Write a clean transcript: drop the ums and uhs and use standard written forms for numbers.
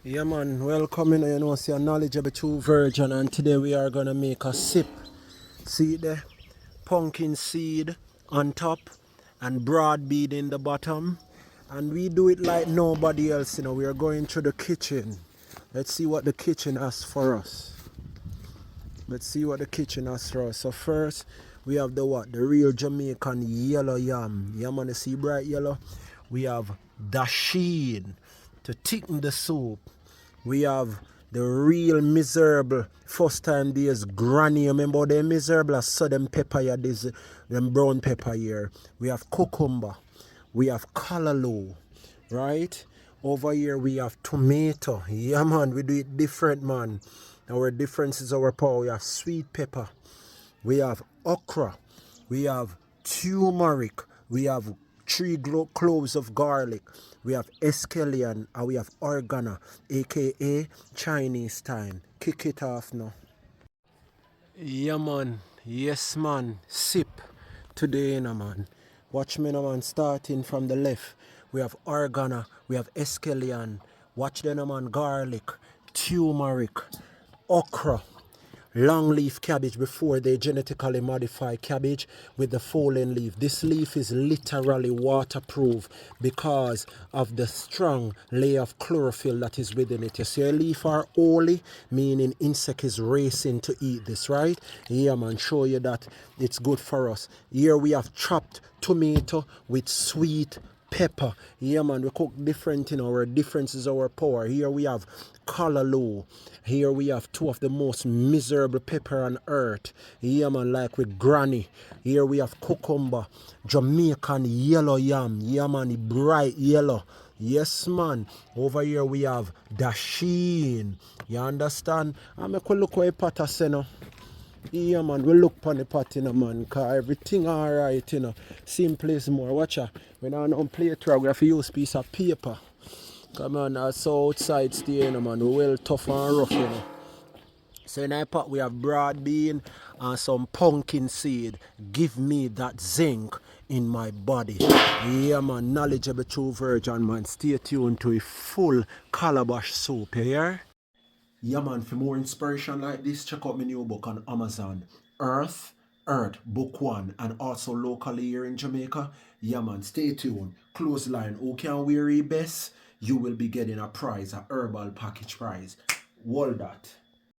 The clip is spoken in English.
Yeah man, welcome in, you know, see a knowledgeable true virgin, and today we are gonna make a sip. See there? Pumpkin seed on top and broad bean in the bottom. And we do it like nobody else, you know. We are going through the kitchen. Let's see what the kitchen has for us. Let's see what the kitchen has for us. So first we have the what? The real Jamaican yellow yam. Yam on the see bright yellow. We have dasheen to thicken the soup. We have the real miserable first time days granny. Remember them miserable? I saw them pepper here, this them brown pepper here. We have cucumber. We have callaloo, right? Over here we have tomato. Yeah man, we do it different man. Our difference is our power. We have sweet pepper. We have okra. We have turmeric. We have three cloves of garlic. We have escallion and we have oregano, aka Chinese time. Kick it off now. Yeah man, yes man, sip today no man. Watch me no man, starting from the left. We have oregano, we have escallion. Watch the no man, garlic, turmeric, okra, long leaf cabbage before they genetically modify cabbage with the fallen leaf. This leaf is literally waterproof because of the strong layer of chlorophyll that is within it. You see a leaf are oily, meaning insect is racing to eat this, right? Yeah man, show you that it's good for us. Here we have chopped tomato with sweet pepper. Yeah man, we cook different, you know, our difference is our power. Here we have callaloo. Here we have two of the most miserable pepper on earth. Yeah man, like with granny. Here we have cucumber, Jamaican yellow yam. Yeah man, bright yellow. Yes man. Over here we have dasheen. You understand? I make a look where pot say no. Yeah man, we look on the pot, you know, man, cause everything alright, you know. Simple is more. Watch out. When I don't play photography, use piece of paper. Come on, so outside stay, you know, man. We well tough and rough, you know. So in our pot we have broad bean and some pumpkin seed. Give me that zinc in my body. Yeah man, knowledgeable true virgin man. Stay tuned to a full calabash soup, you hear? Yeah man, for more inspiration like this, check out my new book on Amazon. Earth, Book 1, and also locally here in Jamaica. Yeah man, stay tuned. Close line, who can wear it best? You will be getting a prize, a herbal package prize. Hold that.